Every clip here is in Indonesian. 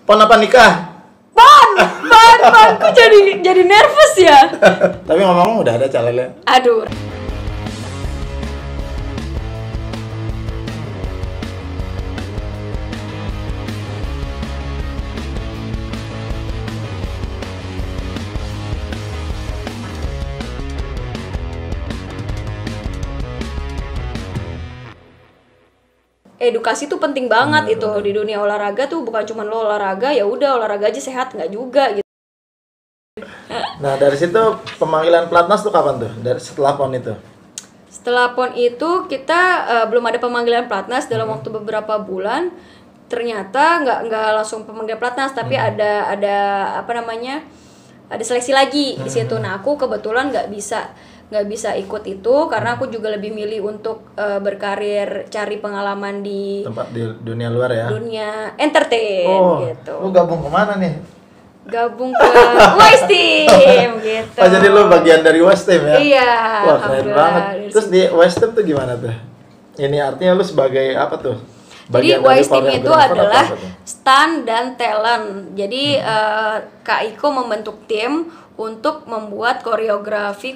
Pon apa nikah? Pon, kok jadi nervous ya? Tapi ngomong udah ada calonnya. Aduh. Edukasi tuh penting banget itu di dunia olahraga tuh, bukan cuma lo olahraga ya udah olahraga aja sehat, nggak juga gitu. Nah dari situ pemanggilan pelatnas tuh kapan tuh? Dari setelah pon itu? Setelah pon itu kita belum ada pemanggilan pelatnas dalam waktu beberapa bulan. Ternyata nggak langsung pemanggilan pelatnas, tapi ada apa namanya, ada seleksi lagi di situ. Nah aku kebetulan nggak bisa ikut itu karena aku juga lebih milih untuk berkarir, cari pengalaman di tempat di dunia luar ya, dunia entertain gitu. Lu gabung kemana nih? Gabung ke West Team gitu. Oh jadi lu bagian dari West Team ya? Iya. Wah keren banget. Terus di West Team tuh gimana tuh? Ini artinya lu sebagai apa tuh? Jadi West Team itu adalah stand dan talent. Jadi Kak Iko membentuk tim untuk membuat koreografi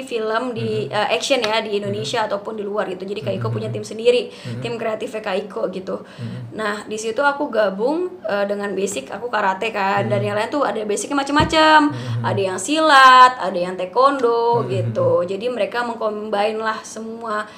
film di action ya di Indonesia ataupun di luar gitu. Jadi Kak Iko punya tim sendiri, tim kreatifnya Kak Iko gitu. Nah di situ aku gabung dengan basic aku karate kan, dan yang lain tuh ada basicnya macam-macam. Ada yang silat, ada yang taekwondo gitu. Jadi mereka mengcombine lah semua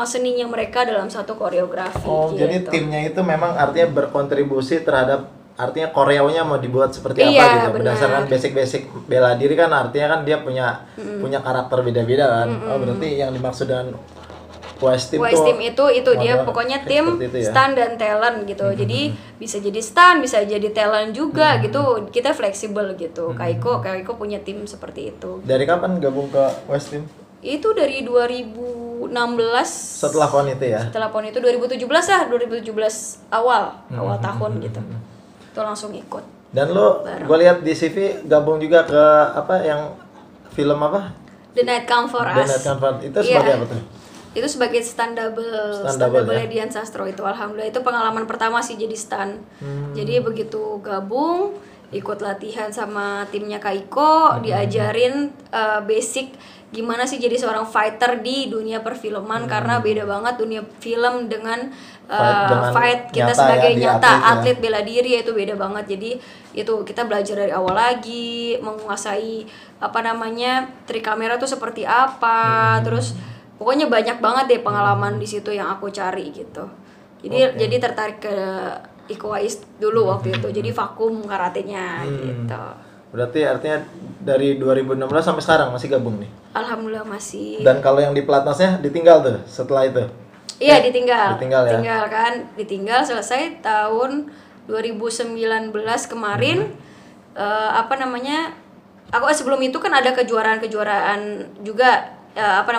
seninya mereka dalam satu koreografi. Oh gitu. Jadi timnya itu memang artinya berkontribusi terhadap, artinya koreonya mau dibuat seperti apa gitu, berdasarkan basic bela diri kan, artinya kan dia punya karakter beda-beda kan. Oh berarti yang dimaksud dengan West Team itu dia pokoknya tim ya? Stand dan talent gitu. Jadi bisa jadi stand, bisa jadi talent juga gitu. Kita fleksibel gitu. Kak Iko punya tim seperti itu. Dari kapan gabung ke West Team? Itu dari 2016. Setelah pon itu ya? Setelah pon itu 2017 awal tahun gitu. Itu langsung ikut. Dan lo, gue lihat di CV gabung juga ke apa yang film apa? The Night Come For Us. The Night Come For Us. Itu sebagai apa tuh? Itu sebagai stand double ya? Dian Sastro itu. Alhamdulillah itu pengalaman pertama sih jadi stand. Jadi begitu gabung, ikut latihan sama timnya Kak Iko, diajarin basic gimana sih jadi seorang fighter di dunia perfilman, karena beda banget dunia film dengan fight kita sebagai atlet bela diri, itu beda banget. Jadi itu kita belajar dari awal lagi, menguasai apa namanya trik kamera tuh seperti apa, terus pokoknya banyak banget deh pengalaman di situ yang aku cari gitu. Jadi tertarik ke Iko Uwais dulu waktu itu, jadi vakum karatenya gitu. Berarti artinya dari 2016 sampai sekarang masih gabung nih? Alhamdulillah masih. Dan kalau yang di pelatnasnya ditinggal tuh setelah itu? Iya ditinggal ya? Ditinggal selesai tahun 2019 kemarin. Apa namanya, aku sebelum itu kan ada kejuaraan juga,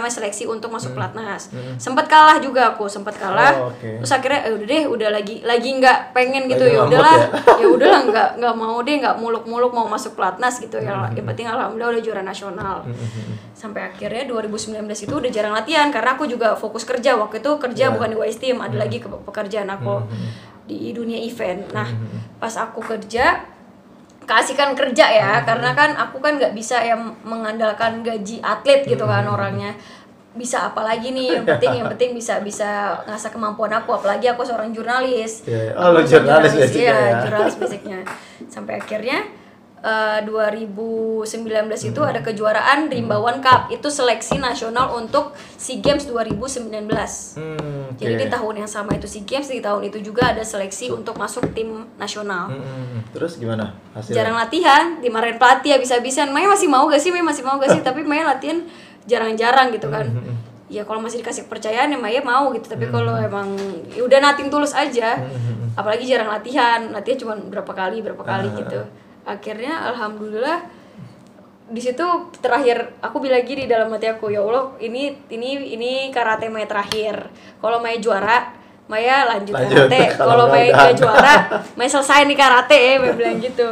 seleksi untuk masuk pelatnas. Sempat kalah juga aku, Terus akhirnya udah lagi nggak pengen gitu, ya udahlah nggak mau deh, nggak muluk-muluk mau masuk pelatnas gitu ya. Yang penting alhamdulillah udah juara nasional. Sampai akhirnya 2019 itu udah jarang latihan karena aku juga fokus kerja waktu itu, bukan di West Team, ada lagi pekerjaan aku di dunia event. Nah pas aku kerja keasikan kerja ya, karena kan aku kan nggak bisa yang mengandalkan gaji atlet gitu kan, orangnya bisa apalagi nih, yang penting bisa ngasah kemampuan aku, apalagi aku seorang jurnalis. Jurnalis basicnya ya. Jurnalis basicnya. Sampai akhirnya 2019 itu ada kejuaraan Rimbawan Cup, itu seleksi nasional untuk SEA Games 2019. Jadi di tahun yang sama itu SEA Games, di tahun itu juga ada seleksi untuk masuk tim nasional. Terus gimana hasilnya? Jarang latihan, dimarahin pelatih habis-habisan. Maya masih mau gak sih? Tapi Maya latihan jarang-jarang gitu kan. Ya kalau masih dikasih kepercayaan ya Maya mau gitu, tapi kalau emang ya udah nothing tulus aja. Apalagi jarang latihan cuma berapa kali gitu. Akhirnya alhamdulillah di situ terakhir aku bilang gini dalam hati aku, ya Allah ini karate Maya terakhir. Kalau Maya juara, Maya lanjut karate. Kalau Maya gak juara, Maya selesai nih karate ya, Maya bilang gitu.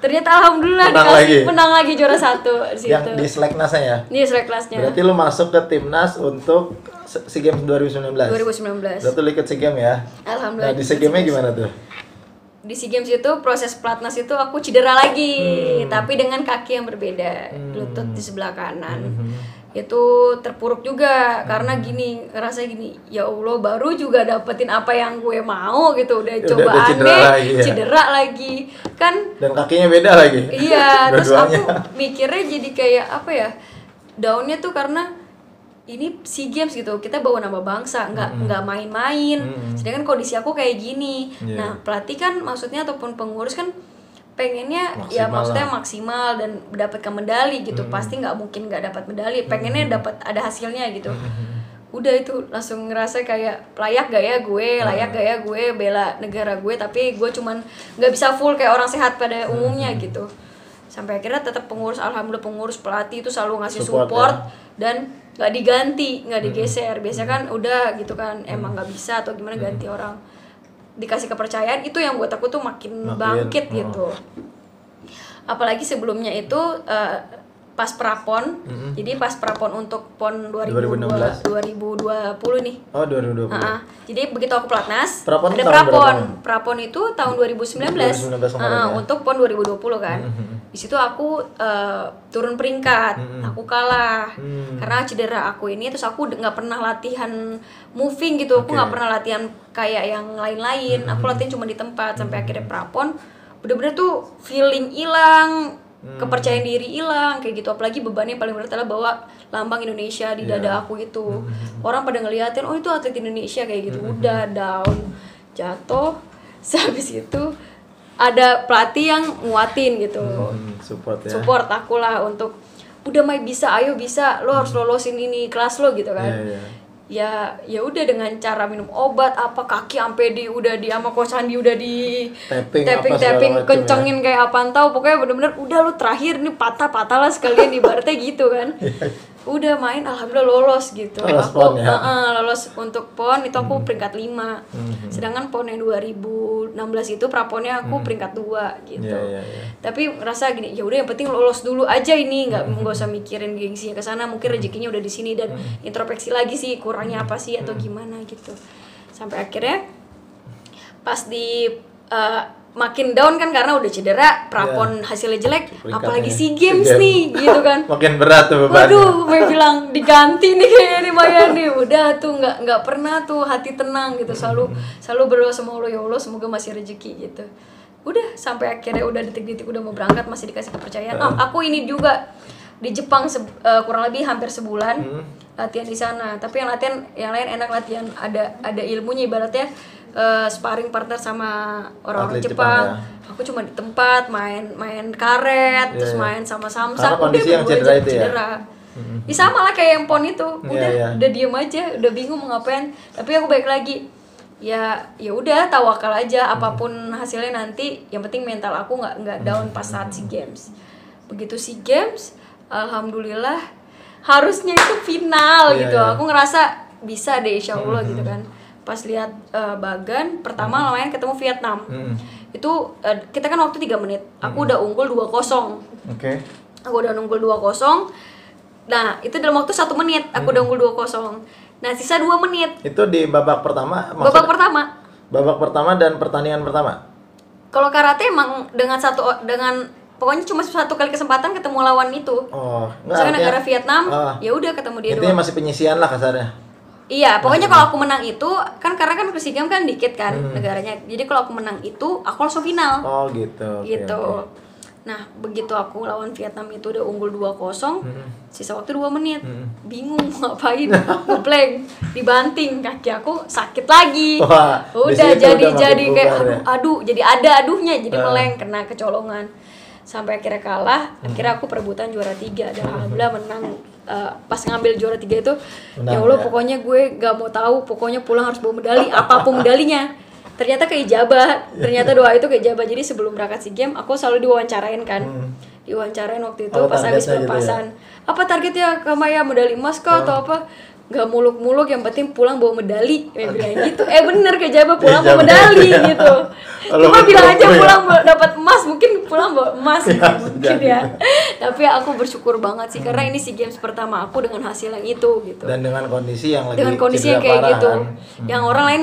Ternyata alhamdulillah menang lagi juara 1 di situ. Yang di seleknasnya ya? Di seleknasnya. Berarti lu masuk ke timnas untuk SEA Games 2019. Berarti lu ikut SEA Games ya? Alhamdulillah. Nah di SEA Games-nya gimana tuh? di SEA Games itu proses pelatnas itu aku cedera lagi, tapi dengan kaki yang berbeda, lutut di sebelah kanan. Itu terpuruk juga karena gini, ngerasa gini, ya Allah baru juga dapetin apa yang gue mau gitu, udah coba aneh, cedera lagi kan, dan kakinya beda lagi. Iya, terus aku mikirnya jadi kayak apa ya, downnya tuh karena ini SEA Games gitu, kita bawa nama bangsa, nggak main-main. Sedangkan kondisi aku kayak gini. Nah, pelatih kan maksudnya ataupun pengurus kan pengennya maksimal ya maksudnya maksimal dan mendapatkan medali gitu. Pasti nggak mungkin nggak dapat medali, pengennya dapat ada hasilnya gitu. Udah itu langsung ngerasa kayak layak gak ya gue bela negara gue, tapi gue cuman nggak bisa full kayak orang sehat pada umumnya gitu. Sampai akhirnya tetap alhamdulillah pengurus pelatih itu selalu ngasih support dan nggak diganti, nggak digeser. Biasanya kan udah gitu kan, emang nggak bisa atau gimana ganti orang, dikasih kepercayaan. Itu yang buat aku tuh makin bangkit gitu. Apalagi sebelumnya itu pas prapon, jadi pas prapon untuk PON 2020 nih. Oh 2020. Jadi begitu aku pelatnas, prapon ada prapon itu tahun 2019 untuk PON 2020 kan. Di situ aku turun peringkat, aku kalah karena cedera aku ini. Terus aku nggak pernah latihan moving gitu, aku nggak pernah latihan kayak yang lain-lain. Aku latihan cuma di tempat sampai akhirnya prapon, bener-bener tuh feeling hilang. Kepercayaan diri hilang kayak gitu. Apalagi bebannya paling berat adalah bawa lambang Indonesia di dada aku itu. Orang pada ngeliatin, oh itu atlet Indonesia kayak gitu. Udah down, jatuh. Habis itu ada pelatih yang nguatin gitu, support aku lah untuk udah Mai bisa, ayo bisa, lo harus lolosin ini kelas lo gitu kan. Ya udah dengan cara minum obat apa, kaki sampai udah di sama Coach Andi udah di tapping kencengin kayak apaan tahu, pokoknya bener-bener udah lu terakhir nih patah lah sekalian ibaratnya gitu kan. Udah main alhamdulillah lolos gitu. Lolos untuk PON itu aku peringkat 5. Sedangkan PON yang 2016 itu praponnya aku peringkat 2 gitu. Tapi ngerasa gini, ya udah yang penting lolos dulu aja ini, enggak usah mikirin gengsinya ke sana, mungkin rezekinya udah di sini, dan introspeksi lagi sih kurangnya apa sih atau gimana gitu. Sampai akhirnya pas di makin down kan karena udah cedera, prapon hasilnya jelek, apalagi SEA Games nih gitu kan. Makin berat tuh bebannya. Waduh, gue bilang diganti nih kayaknya nih Maya nih. Udah tuh nggak pernah tuh hati tenang gitu, selalu berdoa sama Allah, ya Allah semoga masih rezeki gitu. Udah sampai akhirnya udah detik-detik udah mau berangkat masih dikasih kepercayaan. Aku ini juga di Jepang kurang lebih hampir sebulan latihan di sana. Tapi yang lain enak latihan, ada ilmunya, ibaratnya sparring partner sama orang-orang Jepang. Aku cuma di tempat main karet, terus main sama samsak. Karena kondisi yang cedera itu ya. Sama lah kayak yang PON itu. Udah diem aja, udah bingung mau ngapain. Tapi aku balik lagi. Ya udah tawakal aja, apapun hasilnya nanti, yang penting mental aku nggak down pas saat SEA Games. Begitu SEA Games, alhamdulillah harusnya itu final gitu. Aku ngerasa bisa deh insya Allah gitu kan. Pas lihat Bagan pertama lumayan ketemu Vietnam. Itu kita kan waktu 3 menit. Aku udah unggul 2-0. Aku udah unggul 2-0. Nah, itu dalam waktu 1 menit aku udah unggul 2-0. Nah, sisa 2 menit. Itu di babak pertama? Babak pertama dan pertandingan pertama? Kalau karate emang dengan pokoknya cuma 1 kali kesempatan ketemu lawan itu. Misalnya negara Vietnam, ya udah ketemu dia doang. Intinya masih penyisian lah kasarnya. Iya, pokoknya kalau aku menang itu kan karena kan SEA Games kan dikit kan negaranya. Jadi kalau aku menang itu aku langsung final. Oh gitu. Gitu. Nah, begitu aku lawan Vietnam itu udah unggul 2-0, sisa waktu 2 menit. Bingung mau ngapain, ngeblank, dibanting, kaki aku sakit lagi. Udah jadi kayak aduh, jadi ada aduhnya, jadi meleng, kena kecolongan. Sampai akhirnya kalah, akhirnya aku perebutan juara 3 dan alhamdulillah menang. Pas ngambil juara 3 itu menang, ya Allah pokoknya gue gak mau tahu, pokoknya pulang harus bawa medali, apapun medalinya. Ternyata keijabah, ternyata doa itu keijabah. Jadi sebelum berangkat SEA Games aku selalu diwawancarain kan. Diwawancarain waktu itu pas habis pelepasan. Gitu ya? Apa targetnya Kamaya, medali emas kah atau apa? Gak muluk-muluk, yang penting pulang bawa medali, bilang gitu. Bener keijabah, pulang bawa medali gitu. Cuma bilang aja pulang dapat emas, mungkin pulang bawa emas gitu, mungkin ya. Tapi aku bersyukur banget sih karena ini SEA Games pertama aku dengan hasil yang itu gitu. Dan dengan kondisi yang lagi dengan kondisi yang cedera kayak parah, gitu. kan? Yang orang lain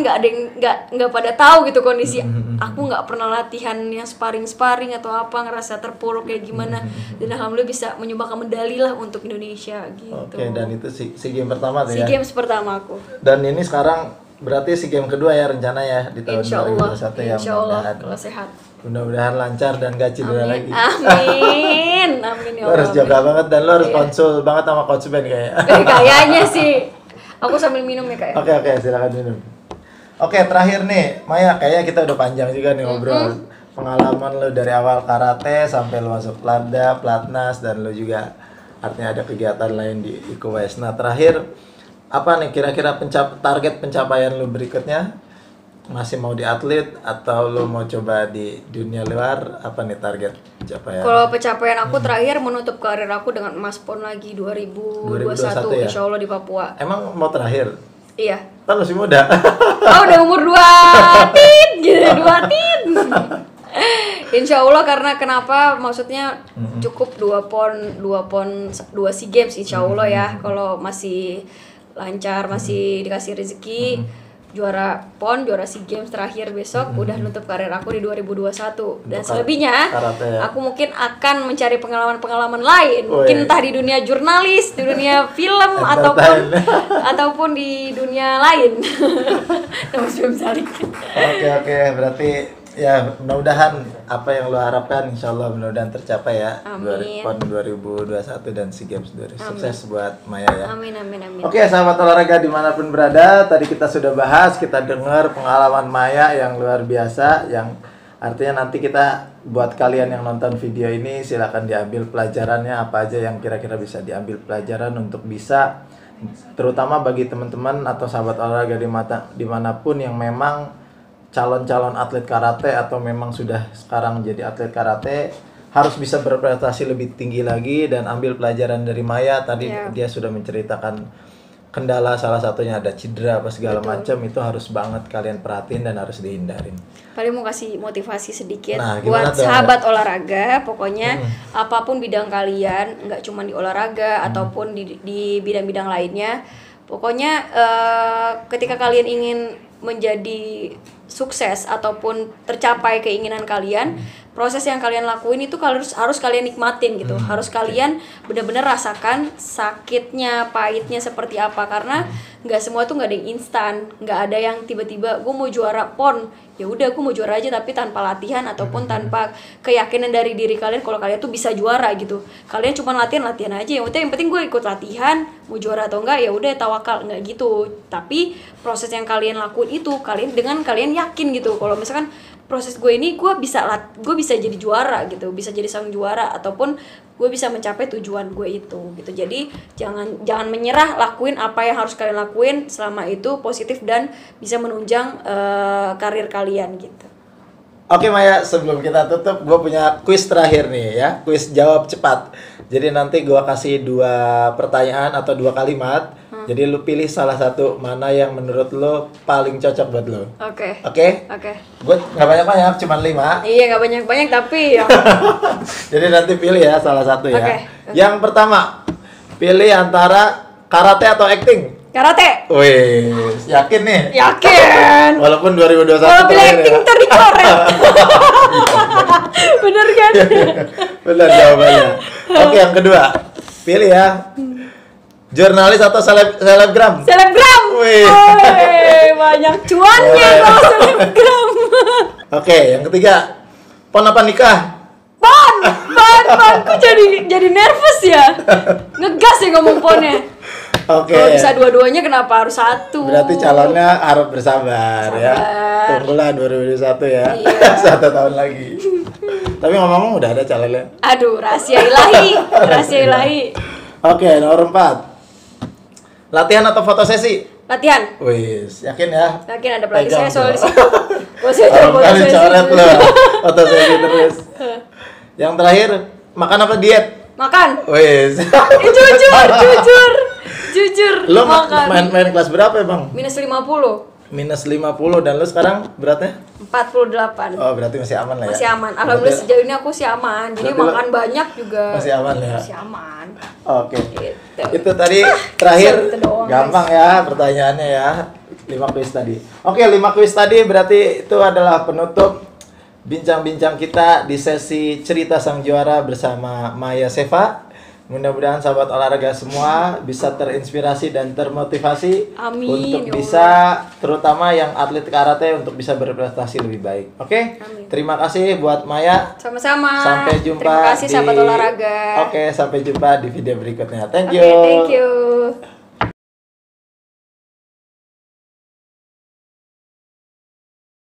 nggak pada tahu gitu kondisi. Aku nggak pernah latihan yang sparring atau apa, ngerasa terpuruk kayak gimana. Dan alhamdulillah bisa menyumbangkan medali lah untuk Indonesia gitu. Oke, dan itu SEA Games pertama tuh SEA ya. Games pertama aku. Dan ini sekarang berarti SEA Games kedua ya rencana ya di tahun 2021 ya. Insya Allah kalau sehat. Mudah-mudahan lancar dan gak cedera lagi. Amin. Amin ya Lo Allah. harus jaga banget dan lo harus konsul banget sama coach Ben kayaknya. Kayaknya sih. Aku sambil minum ya kayak. Oke, silakan minum. Oke, terakhir nih, Maya, kayaknya kita udah panjang juga nih ngobrol. Pengalaman lo dari awal karate sampai lo masuk Plada, Platnas, dan lo juga artinya ada kegiatan lain di Iko West. Nah, terakhir apa nih kira-kira target pencapaian lo berikutnya? Masih mau di atlet atau lo mau coba di dunia luar? Apa nih target pencapaian? Kalau pencapaian aku terakhir menutup karir aku dengan emas PON lagi 2021 ya? Insya Allah di Papua. Emang mau terakhir? Iya. Kan masih muda. Oh udah umur 2 tit gitu, 2 tit. Insya Allah karena kenapa maksudnya cukup 2 SEA Games Insya Allah ya. Kalau masih lancar, masih dikasih rezeki, juara PON, juara SEA Games terakhir besok, udah nutup karir aku di 2021. Dan selebihnya karate ya. aku mungkin akan mencari pengalaman-pengalaman lain. Mungkin entah di dunia jurnalis, di dunia film ataupun di dunia lain. Oke, berarti ya mudah-mudahan apa yang lo harapkan insyaallah mudah-mudahan tercapai ya. Amin. PON 2021 dan SEA Games 2021. Sukses buat Maya ya. Amin. Oke, sahabat olahraga dimanapun berada, tadi kita sudah bahas, kita dengar pengalaman Maya yang luar biasa, yang artinya nanti kita buat kalian yang nonton video ini silakan diambil pelajarannya apa aja yang kira-kira bisa diambil pelajaran untuk bisa, terutama bagi teman-teman atau sahabat olahraga dimanapun yang memang calon-calon atlet karate atau memang sudah sekarang jadi atlet karate, harus bisa berprestasi lebih tinggi lagi dan ambil pelajaran dari Maya. Tadi dia sudah menceritakan kendala, salah satunya ada cedera apa segala macam, itu harus banget kalian perhatiin dan harus dihindarin. Paling mau kasih motivasi sedikit tuh, buat sahabat olahraga, pokoknya apapun bidang kalian, nggak cuma di olahraga ataupun di bidang-bidang lainnya, pokoknya ketika kalian ingin menjadi sukses ataupun tercapai keinginan kalian, proses yang kalian lakuin itu harus kalian nikmatin gitu. Harus kalian benar-benar rasakan sakitnya, pahitnya seperti apa, karena nggak semua tuh nggak ada yang instan, nggak ada yang tiba-tiba gue mau juara PON, ya udah gue mau juara aja tapi tanpa latihan ataupun tanpa keyakinan dari diri kalian kalau kalian tuh bisa juara gitu. Kalian cuma latihan aja, yang penting gue ikut latihan, mau juara atau enggak ya udah tawakal, nggak gitu. Tapi proses yang kalian lakuin itu kalian yakin gitu kalau misalkan proses gue ini gue bisa jadi juara gitu, bisa jadi sang juara ataupun gue bisa mencapai tujuan gue itu gitu. Jadi jangan menyerah, lakuin apa yang harus kalian lakuin selama itu positif dan bisa menunjang karir kalian gitu. Oke Maya, sebelum kita tutup gue punya kuis terakhir nih ya, kuis jawab cepat. Jadi nanti gue kasih 2 pertanyaan atau 2 kalimat. Jadi lu pilih salah satu mana yang menurut lu paling cocok buat lu. Oke. Gue nggak banyak-banyak, cuma 5. Iya, nggak banyak-banyak tapi ya. Jadi nanti pilih ya salah satu ya. Oke. Yang pertama, pilih antara karate atau acting. Karate. Wih, yakin nih? Yakin. Walaupun 2021 kalau pilih acting ya. ntar dicoret. Bener kan? Benar jawabannya. Oke, yang kedua, pilih ya. Jurnalis atau selebgram? Selebgram. Wih. Banyak cuannya kalau selebgram. Oke, yang ketiga, PON apa nikah? Pon. Kok jadi nervous ya? Ngegas ya ngomong ponnya. Oke. Kalau bisa dua-duanya kenapa harus satu? Berarti calonnya harus bersabar ya. Tunggulah 2021 ya. Iya. 1 tahun lagi. Tapi ngomong-ngomong udah ada calonnya. Aduh, rahasia ilahi. Oke, nomor 4. Latihan atau fotosesi? Latihan. Wis, yakin ya? Yakin ada pelatih Pegang saya soal di tuh. situ. Kali coret lo. Fotosesi terus. Yang terakhir, makan apa diet? Makan. Wis. Jujur. Lo makan. main kelas berapa ya, Bang? -50. minus 50 dan lu sekarang beratnya? 48. Oh, berarti masih aman lah ya. Masih aman. Alhamdulillah sejauh ini aku sih aman. Jadi makan banyak juga. Masih aman ya. Masih aman. Oke. Gitu. Itu tadi terakhir Gitu doang, gampang ya pertanyaannya ya. 5 kuis tadi. Oke, 5 kuis tadi berarti itu adalah penutup bincang-bincang kita di sesi cerita sang juara bersama Maya Seva. Mudah-mudahan sahabat olahraga semua bisa terinspirasi dan termotivasi Amin, untuk ya bisa, terutama yang atlet karate, untuk bisa berprestasi lebih baik. Oke? Amin. Terima kasih buat Maya. Sama-sama. Sampai jumpa. Terima kasih sahabat olahraga. Oke, sampai jumpa di video berikutnya. Thank Oke, you. thank you.